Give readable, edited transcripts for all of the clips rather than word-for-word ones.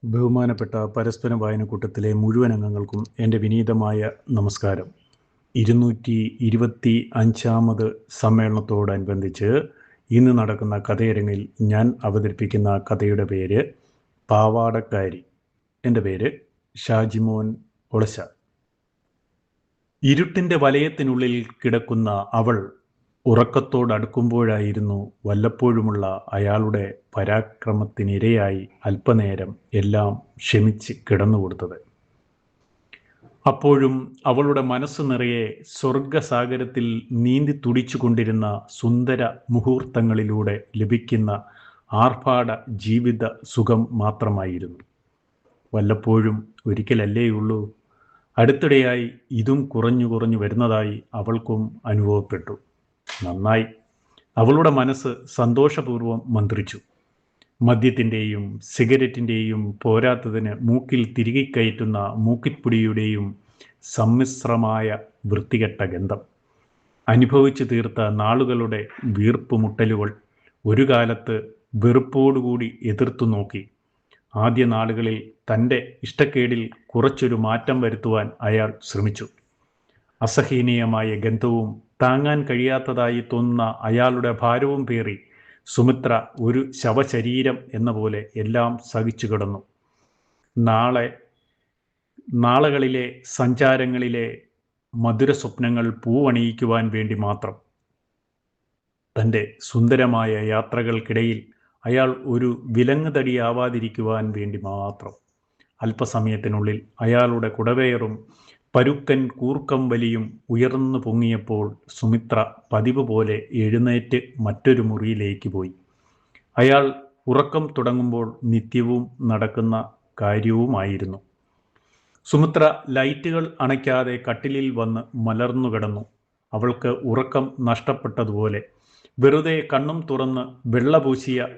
ബഹുമാനപ്പെട്ട പരസ്പരം വായനക്കൂട്ടത്തിലെ മുഴുവൻ അംഗങ്ങൾക്കും എൻ്റെ വിനീതമായ നമസ്കാരം. 225 സമ്മേളനത്തോടനുബന്ധിച്ച് ഇന്ന് നടക്കുന്ന കഥയരങ്ങിൽ ഞാൻ അവതരിപ്പിക്കുന്ന കഥയുടെ പേര് പാവാടക്കാരി. എൻ്റെ പേര് ഷാജിമോൻ ഒളശ. ഇരുട്ടിൻ്റെ വലയത്തിനുള്ളിൽ കിടക്കുന്ന അവൾ ഉറക്കത്തോടടുക്കുമ്പോഴായിരുന്നു വല്ലപ്പോഴുമുള്ള അയാളുടെ പരാക്രമത്തിനിരയായി അല്പനേരം എല്ലാം ക്ഷമിച്ച് കിടന്നുകൊടുത്തത്. അപ്പോഴും അവളുടെ മനസ്സ് നിറയെ സ്വർഗസാഗരത്തിൽ നീന്തി തുടിച്ചുകൊണ്ടിരുന്ന സുന്ദര മുഹൂർത്തങ്ങളിലൂടെ ലഭിക്കുന്ന ആർഭാട ജീവിത സുഖം മാത്രമായിരുന്നു. വല്ലപ്പോഴും ഒരിക്കലല്ലേയുള്ളൂ. അടുത്തിടെയായി ഇതും കുറഞ്ഞു കുറഞ്ഞു വരുന്നതായി അവൾക്കും അനുഭവപ്പെട്ടു. നന്നായി. അവളുടെ മനസ്സ് സന്തോഷപൂർവ്വം മന്ത്രിച്ചു. മദ്യത്തിൻ്റെയും സിഗരറ്റിൻ്റെയും പോരാത്തതിന് മൂക്കിൽ തിരികെ കയറ്റുന്ന മൂക്കിപ്പൊടിയുടെയും സമ്മിശ്രമായ വൃത്തികെട്ട ഗന്ധം, അനുഭവിച്ചു തീർത്ത നാളുകളുടെ വീർപ്പുമുട്ടലുകൾ ഒരു കാലത്ത് വെറുപ്പോടുകൂടി എതിർത്തു നോക്കി. ആദ്യ നാളുകളിൽ തൻ്റെ ഇഷ്ടക്കേടിൽ കുറച്ചൊരു മാറ്റം വരുത്തുവാൻ അയാൾ ശ്രമിച്ചു. അസഹനീയമായ ഗന്ധവും താങ്ങാൻ കഴിയാത്തതായി തോന്നുന്ന അയാളുടെ ഭാരവും പേറി സുമിത്ര ഒരു ശവശരീരം എന്ന പോലെ എല്ലാം സഹിച്ചു കിടന്നു. നാളകളിലെ സഞ്ചാരങ്ങളിലെ മധുര സ്വപ്നങ്ങൾ പൂവണിയിക്കുവാൻ വേണ്ടി മാത്രം. തൻ്റെ സുന്ദരമായ യാത്രകൾക്കിടയിൽ അയാൾ ഒരു വിലങ്ങുതടിയാവാതിരിക്കുവാൻ വേണ്ടി മാത്രം. അല്പസമയത്തിനുള്ളിൽ അയാളുടെ കുടവേറും പരുക്കൻ കൂർക്കം വലിയും ഉയർന്നു പൊങ്ങിയപ്പോൾ സുമിത്ര പതിവ് പോലെ എഴുന്നേറ്റ് മറ്റൊരു മുറിയിലേക്ക് പോയി. അയാൾ ഉറക്കം തുടങ്ങുമ്പോൾ നിത്യവും നടക്കുന്ന കാര്യവുമായിരുന്നു. സുമിത്ര ലൈറ്റുകൾ അണയ്ക്കാതെ കട്ടിലിൽ വന്ന് മലർന്നു കിടന്നു. അവൾക്ക് ഉറക്കം നഷ്ടപ്പെട്ടതുപോലെ വെറുതെ കണ്ണും തുറന്ന് വെള്ളപൂശിയ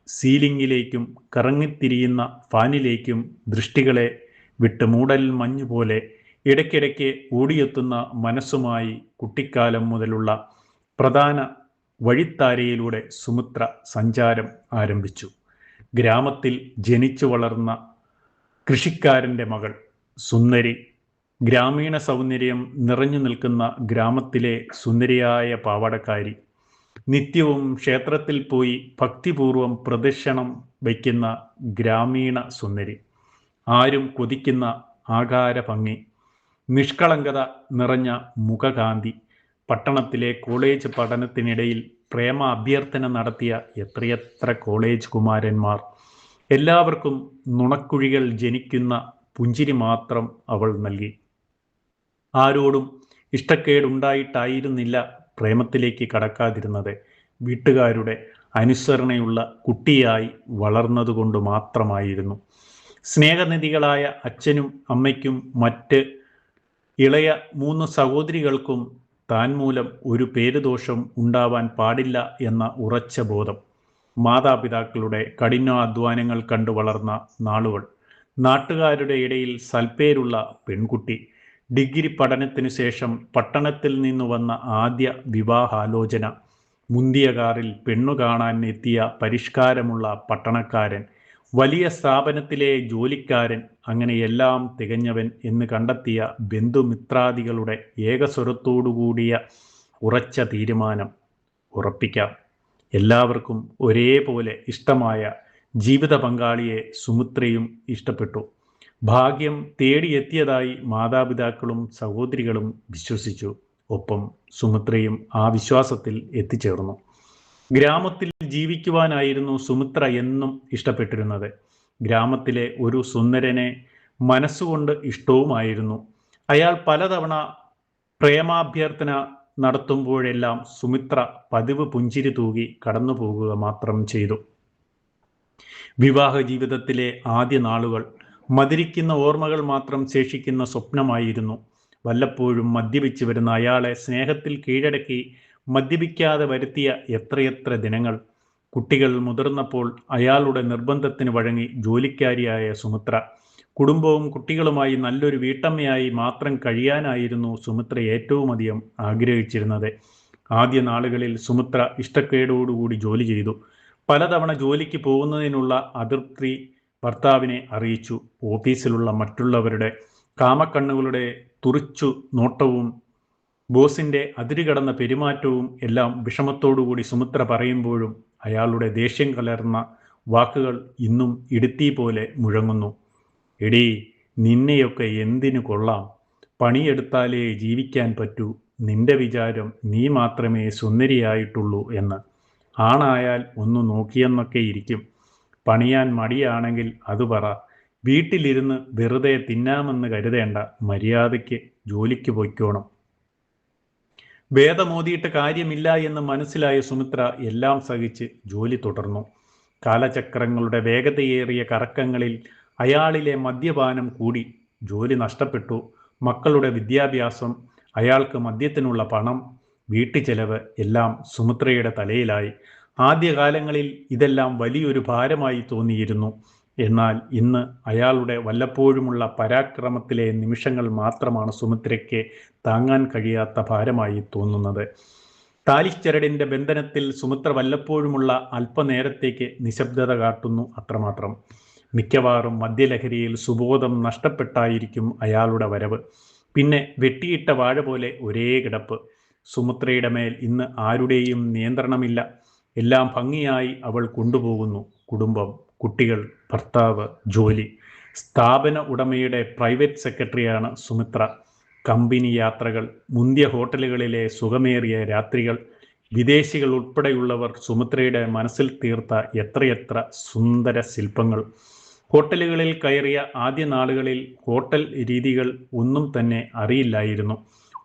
സീലിങ്ങിലേക്കും കറങ്ങിത്തിരിയുന്ന ഫാനിലേക്കും ദൃഷ്ടികളെ വിട്ട് മൂടൽ മഞ്ഞുപോലെ ഇടയ്ക്കിടയ്ക്ക് ഓടിയെത്തുന്ന മനസ്സുമായി കുട്ടിക്കാലം മുതലുള്ള പ്രധാന വഴിത്താരയിലൂടെ സുമിത്ര സഞ്ചാരം ആരംഭിച്ചു. ഗ്രാമത്തിൽ ജനിച്ചു വളർന്ന കൃഷിക്കാരൻ്റെ മകൾ, സുന്ദരി, ഗ്രാമീണ സൗന്ദര്യം നിറഞ്ഞു നിൽക്കുന്ന ഗ്രാമത്തിലെ സുന്ദരിയായ പാവാടക്കാരി, നിത്യവും ക്ഷേത്രത്തിൽ പോയി ഭക്തിപൂർവം പ്രദക്ഷിണം വയ്ക്കുന്ന ഗ്രാമീണ സുന്ദരി, ആരും കൊതിക്കുന്ന ആകാര ഭംഗി, നിഷ്കളങ്കത നിറഞ്ഞ മുഖകാന്തി, പട്ടണത്തിലെ കോളേജ് പഠനത്തിനിടയിൽ പ്രേമ അഭ്യർത്ഥന നടത്തിയ എത്രയെത്ര കോളേജ് കുമാരന്മാർ. എല്ലാവർക്കും നുണക്കുഴികൾ ജനിക്കുന്ന പുഞ്ചിരി മാത്രം അവൾ നൽകി. ആരോടും ഇഷ്ടക്കേടുണ്ടായിട്ടായിരുന്നില്ല പ്രേമത്തിലേക്ക് കടക്കാതിരുന്നത്. വീട്ടുകാരുടെ അനുസരണയുള്ള കുട്ടിയായി വളർന്നതുകൊണ്ട് മാത്രമായിരുന്നു. സ്നേഹനിധികളായ അച്ഛനും അമ്മയ്ക്കും മറ്റ് ഇളയ 3 സഹോദരികൾക്കും താൻ മൂലം ഒരു പേരുദോഷം ഉണ്ടാവാൻ പാടില്ല എന്ന ഉറച്ച ബോധം. മാതാപിതാക്കളുടെ കഠിനാധ്വാനങ്ങൾ കണ്ടു വളർന്ന നാളുകൾ. നാട്ടുകാരുടെ ഇടയിൽ സൽപ്പേരുള്ള പെൺകുട്ടി. ഡിഗ്രി പഠനത്തിനു ശേഷം പട്ടണത്തിൽ നിന്നു വന്ന ആദ്യ വിവാഹാലോചന. മുന്തിയ കാറിൽ പെണ്ണു കാണാൻ എത്തിയ പരിഷ്കാരമുള്ള പട്ടണക്കാരൻ, വലിയ സ്ഥാപനത്തിലെ ജോലിക്കാരൻ, അങ്ങനെ എല്ലാം തികഞ്ഞവൻ എന്ന് കണ്ടെത്തിയ ബന്ധുമിത്രാദികളുടെ ഏകസ്വരത്തോടുകൂടിയ ഉറച്ച തീരുമാനം. ഉറപ്പിക്കാം, എല്ലാവർക്കും ഒരേപോലെ ഇഷ്ടമായ ജീവിത പങ്കാളിയെ സുമിത്രയും ഇഷ്ടപ്പെട്ടു. ഭാഗ്യം തേടിയെത്തിയതായി മാതാപിതാക്കളും സഹോദരികളും വിശ്വസിച്ചു. ഒപ്പം സുമിത്രയും ആ വിശ്വാസത്തിൽ എത്തിച്ചേർന്നു. ഗ്രാമത്തിൽ ജീവിക്കുവാനായിരുന്നു സുമിത്ര എന്നും ഇഷ്ടപ്പെട്ടിരുന്നത്. ഗ്രാമത്തിലെ ഒരു സുന്ദരനെ മനസ്സുകൊണ്ട് ഇഷ്ടവുമായിരുന്നു. അയാൾ പലതവണ പ്രേമാഭ്യർത്ഥന നടത്തുമ്പോഴെല്ലാം സുമിത്ര പതിവ് പുഞ്ചിരി തൂകി കടന്നു പോകുക മാത്രം ചെയ്തു. വിവാഹ ജീവിതത്തിലെ ആദ്യ നാളുകൾ മധുരിക്കുന്ന ഓർമ്മകൾ മാത്രം ശേഷിക്കുന്ന സ്വപ്നമായിരുന്നു. വല്ലപ്പോഴും മദ്യപിച്ച് വരുന്ന അയാളെ സ്നേഹത്തിൽ കീഴടക്കി മദ്യപിക്കാതെ വരുത്തിയ എത്രയെത്ര ദിനങ്ങൾ. കുട്ടികൾ മുതിർന്നപ്പോൾ അയാളുടെ നിർബന്ധത്തിന് വഴങ്ങി ജോലിക്കാരിയായ സുമിത്ര കുടുംബവും കുട്ടികളുമായി നല്ലൊരു വീട്ടമ്മയായി മാത്രം കഴിയാനായിരുന്നു സുമിത്ര ഏറ്റവും അധികം ആഗ്രഹിച്ചിരുന്നത്. ആദ്യ നാളുകളിൽ സുമിത്ര ഇഷ്ടക്കേടോടുകൂടി ജോലി ചെയ്തു. പലതവണ ജോലിക്ക് പോകുന്നതിനുള്ള അതൃപ്തി ഭർത്താവിനെ അറിയിച്ചു. ഓഫീസിലുള്ള മറ്റുള്ളവരുടെ കാമക്കണ്ണുകളുടെ തുറിച്ചു നോട്ടവും ബോസിന്റെ അതിരുകടന്ന പെരുമാറ്റവും എല്ലാം വിഷമത്തോടുകൂടി സുമിത്ര പറയുമ്പോഴും അയാളുടെ ദേഷ്യം കലർന്ന വാക്കുകൾ ഇന്നും ഇടുത്തി പോലെ മുഴങ്ങുന്നു. എടീ, നിന്നെയൊക്കെ എന്തിനു കൊള്ളാം? പണിയെടുത്താലേ ജീവിക്കാൻ പറ്റൂ. നിന്റെ വിചാരം നീ മാത്രമേ സുന്ദരിയായിട്ടുള്ളൂ എന്ന്. ആണായാൽ ഒന്ന് നോക്കിയെന്നൊക്കെ ഇരിക്കും. പണിയാൻ മടിയാണെങ്കിൽ അത് പറ. വീട്ടിലിരുന്ന് വെറുതെ തിന്നാമെന്ന് കരുതേണ്ട. മര്യാദയ്ക്ക് ജോലിക്ക് പൊയ്ക്കോണം. ഭേദമോതിയിട്ട് കാര്യമില്ല എന്ന് മനസ്സിലായ സുമിത്ര എല്ലാം സഹിച്ച് ജോലി തുടർന്നു. കാലചക്രങ്ങളുടെ വേഗതയേറിയ കറക്കങ്ങളിൽ അയാളിലെ മദ്യപാനം കൂടി. ജോലി നഷ്ടപ്പെട്ടു. മക്കളുടെ വിദ്യാഭ്യാസം, അയാൾക്ക് മദ്യത്തിനുള്ള പണം, വീട്ടുചെലവ് എല്ലാം സുമിത്രയുടെ തലയിലായി. ആദ്യകാലങ്ങളിൽ ഇതെല്ലാം വലിയൊരു ഭാരമായി തോന്നിയിരുന്നു. എന്നാൽ ഇന്ന് അയാളുടെ വല്ലപ്പോഴുമുള്ള പരാക്രമത്തിലെ നിമിഷങ്ങൾ മാത്രമാണ് സുമിത്രയ്ക്ക് താങ്ങാൻ കഴിയാത്ത ഭാരമായി തോന്നുന്നത്. താലിച്ചരടിൻ്റെ ബന്ധനത്തിൽ സുമിത്ര വല്ലപ്പോഴുമുള്ള അല്പനേരത്തേക്ക് നിശബ്ദത കാട്ടുന്നു, അത്രമാത്രം. മിക്കവാറും മദ്യലഹരിയിൽ സുബോധം നഷ്ടപ്പെട്ടായിരിക്കും അയാളുടെ വരവ്. പിന്നെ വെട്ടിയിട്ട വാഴ പോലെ ഒരേ കിടപ്പ്. സുമിത്രയുടെ മേൽ ഇന്ന് ആരുടെയും നിയന്ത്രണമില്ല. എല്ലാം ഭംഗിയായി അവൾ കൊണ്ടുപോകുന്നു. കുടുംബം, കുട്ടികൾ, ഭർത്താവ്, ജോലി. സ്ഥാപന ഉടമയുടെ പ്രൈവറ്റ് സെക്രട്ടറിയാണ് സുമിത്ര. കമ്പനി യാത്രകൾ, മുന്തിയ ഹോട്ടലുകളിലെ സുഖമേറിയ രാത്രികൾ, വിദേശികൾ ഉൾപ്പെടെയുള്ളവർ സുമിത്രയുടെ മനസ്സിൽ തീർത്ത എത്രയെത്ര സുന്ദര ശില്പങ്ങൾ. ഹോട്ടലുകളിൽ കയറിയ ആദ്യ നാളുകളിൽ ഹോട്ടൽ രീതികൾ ഒന്നും തന്നെ അറിയില്ലായിരുന്നു.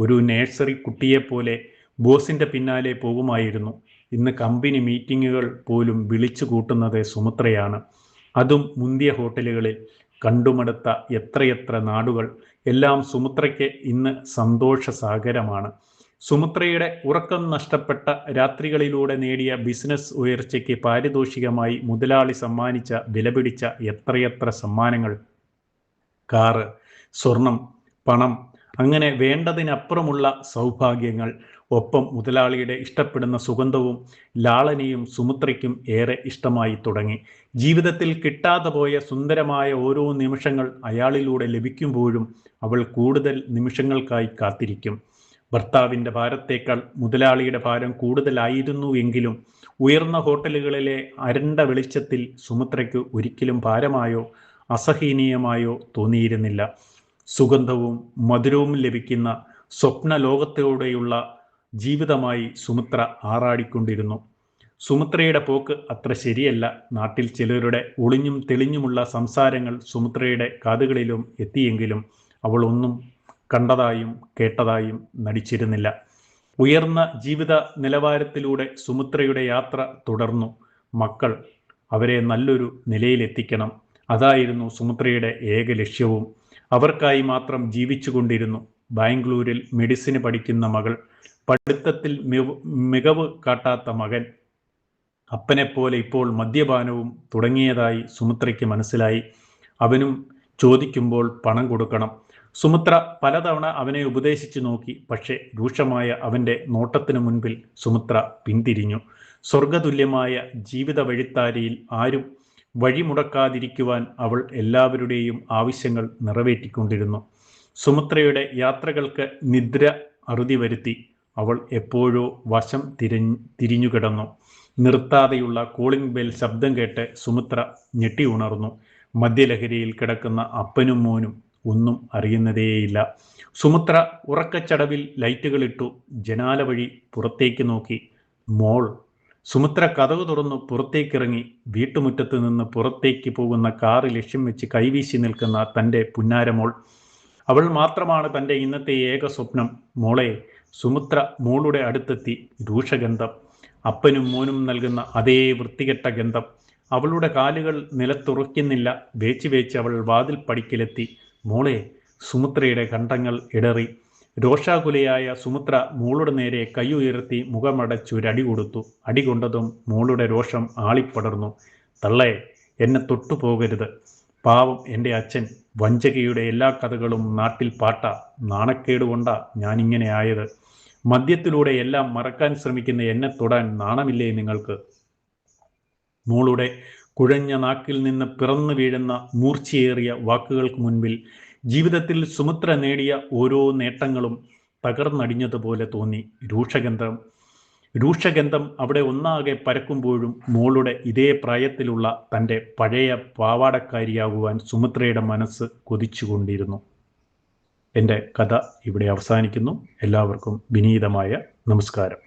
ഒരു നേഴ്സറി കുട്ടിയെപ്പോലെ ബോസിൻ്റെ പിന്നാലെ പോകുമായിരുന്നു. ഇന്ന് കമ്പനി മീറ്റിങ്ങുകൾ പോലും വിളിച്ചു കൂട്ടുന്നത് സുമിത്രയാണ്. അതും മുന്തിയ ഹോട്ടലുകളിൽ. കണ്ടുമടുത്ത എത്രയെത്ര നാടുകൾ. എല്ലാം സുമിത്രയ്ക്ക് ഇന്ന് സന്തോഷസാഗരമാണ്. സുമിത്രയുടെ ഉറക്കം നഷ്ടപ്പെട്ട രാത്രികളിലൂടെ നേടിയ ബിസിനസ് ഉയർച്ചയ്ക്ക് പാരിതോഷികമായി മുതലാളി സമ്മാനിച്ച വിലപിടിച്ച എത്രയെത്ര സമ്മാനങ്ങൾ. കാറ്, സ്വർണം, പണം, അങ്ങനെ വേണ്ടതിനപ്പുറമുള്ള സൗഭാഗ്യങ്ങൾ. ഒപ്പം മുതലാളിയുടെ ഇഷ്ടപ്പെടുന്ന സുഗന്ധവും ലാളനയും സുമിത്രയ്ക്കും ഏറെ ഇഷ്ടമായി തുടങ്ങി. ജീവിതത്തിൽ കിട്ടാതെ പോയ സുന്ദരമായ ഓരോ നിമിഷങ്ങൾ അയാളിലൂടെ ലഭിക്കുമ്പോഴും അവൾ കൂടുതൽ നിമിഷങ്ങൾക്കായി കാത്തിരിക്കും. ഭർത്താവിൻ്റെ ഭാരത്തേക്കാൾ മുതലാളിയുടെ ഭാരം കൂടുതലായിരുന്നു എങ്കിലും ഉയർന്ന ഹോട്ടലുകളിലെ അരണ്ട വെളിച്ചത്തിൽ സുമിത്രയ്ക്ക് ഒരിക്കലും ഭാരമായോ അസഹനീയമായോ തോന്നിയിരുന്നില്ല. സുഗന്ധവും മധുരവും ലഭിക്കുന്ന സ്വപ്ന ലോകത്തോടെയുള്ള ജീവിതമായി സുമിത്ര ആറാടിക്കൊണ്ടിരുന്നു. സുമിത്രയുടെ പോക്ക് അത്ര ശരിയല്ല. നാട്ടിൽ ചിലരുടെ ഒളിഞ്ഞും തെളിഞ്ഞുമുള്ള സംസാരങ്ങൾ സുമിത്രയുടെ കാതുകളിലും എത്തിയെങ്കിലും അവൾ ഒന്നും കണ്ടതായും കേട്ടതായും നടിച്ചിരുന്നില്ല. ഉയർന്ന ജീവിത നിലവാരത്തിലൂടെ സുമിത്രയുടെ യാത്ര തുടർന്നു. മക്കൾ, അവരെ നല്ലൊരു നിലയിലെത്തിക്കണം. അതായിരുന്നു സുമിത്രയുടെ ഏക ലക്ഷ്യവും. അവർക്കായി മാത്രം ജീവിച്ചുകൊണ്ടിരുന്നു. ബാംഗ്ലൂരിൽ മെഡിസിന് പഠിക്കുന്ന മകൾ, പഠിത്തത്തിൽ മികവ് കാട്ടാത്ത മകൻ, അപ്പനെപ്പോലെ ഇപ്പോൾ മദ്യപാനവും തുടങ്ങിയതായി സുമിത്രയ്ക്ക് മനസ്സിലായി. അവനും ചോദിക്കുമ്പോൾ പണം കൊടുക്കണം. സുമിത്ര പലതവണ അവനെ ഉപദേശിച്ചു നോക്കി. പക്ഷേ രൂക്ഷമായ അവൻ്റെ നോട്ടത്തിനു മുൻപിൽ സുമിത്ര പിന്തിരിഞ്ഞു. സ്വർഗതുല്യമായ ജീവിത വഴിത്താരിയിൽ ആരും വഴിമുടക്കാതിരിക്കുവാൻ അവൾ എല്ലാവരുടെയും ആവശ്യങ്ങൾ നിറവേറ്റിക്കൊണ്ടിരുന്നു. സുമിത്രയുടെ യാത്രകൾക്ക് നിദ്ര അറുതി വരുത്തി. അവൾ എപ്പോഴോ വശം തിരിഞ്ഞുകിടന്നു. നിർത്താതെയുള്ള കോളിംഗ് ബെൽ ശബ്ദം കേട്ട് സുമിത്ര ഞെട്ടി ഉണർന്നു. മദ്യലഹരിയിൽ കിടക്കുന്ന അപ്പനും മോനും ഒന്നും അറിയുന്നതേയില്ല. സുമിത്ര ഉറക്കച്ചടവിൽ ലൈറ്റുകളിട്ടു. ജനാല വഴി പുറത്തേക്ക് നോക്കി. മോൾ. സുമിത്ര കതകു തുറന്നു പുറത്തേക്കിറങ്ങി. വീട്ടുമുറ്റത്ത് നിന്ന് പുറത്തേക്ക് പോകുന്ന കാറ് ലക്ഷ്യം വെച്ച് കൈവീശി നിൽക്കുന്ന തൻ്റെ പുന്നാരമോൾ. അവൾ മാത്രമാണ് തൻ്റെ ഇന്നത്തെ ഏക സ്വപ്നം. മോളെ. സുമിത്ര മോളുടെ അടുത്തെത്തി. രൂക്ഷഗന്ധം. അപ്പനും മോനും നൽകുന്ന അതേ വൃത്തികെട്ട ഗന്ധം. അവളുടെ കാലുകൾ നിലത്തുറയ്ക്കുന്നില്ല. വേച്ച് അവൾ വാതിൽ പടിക്കലെത്തി. മോളെ. സുമിത്രയുടെ കണ്ഠങ്ങൾ ഇടറി. രോഷാകുലയായ സുമിത്ര മോളുടെ നേരെ കൈ ഉയർത്തി മുഖമടച്ചൊരടി കൊടുത്തു. അടി കൊണ്ടതും മോളുടെ രോഷം ആളിപ്പടർന്നു. തള്ളേ, എന്നെ തൊട്ടുപോകരുത്. പാവം എൻ്റെ അച്ഛൻ. വഞ്ചകയുടെ എല്ലാ കഥകളും നാട്ടിൽ പാട്ട. നാണക്കേട് കൊണ്ടാ ഞാനിങ്ങനെ ആയത്. മദ്യത്തിലൂടെ എല്ലാം മറക്കാൻ ശ്രമിക്കുന്ന എന്നെ തൊടാൻ നാണമില്ലേ നിങ്ങൾക്ക്? മോളുടെ കുഴഞ്ഞ നാക്കിൽ നിന്ന് പിറന്നു വീഴുന്ന മൂർച്ചയേറിയ വാക്കുകൾക്ക് മുൻപിൽ ജീവിതത്തിൽ സുമിത്ര നേടിയ ഓരോ നേട്ടങ്ങളും തകർന്നടിഞ്ഞതുപോലെ തോന്നി. രൂക്ഷഗന്ധം അവിടെ ഒന്നാകെ പരക്കുമ്പോഴും മോളുടെ ഇതേ പ്രായത്തിലുള്ള തൻ്റെ പഴയ പാവാടക്കാരിയാകുവാൻ സുമിത്രയുടെ മനസ്സ് കൊതിച്ചുകൊണ്ടിരുന്നു. എൻ്റെ കഥ ഇവിടെ അവസാനിക്കുന്നു. എല്ലാവർക്കും വിനീതമായ നമസ്കാരം.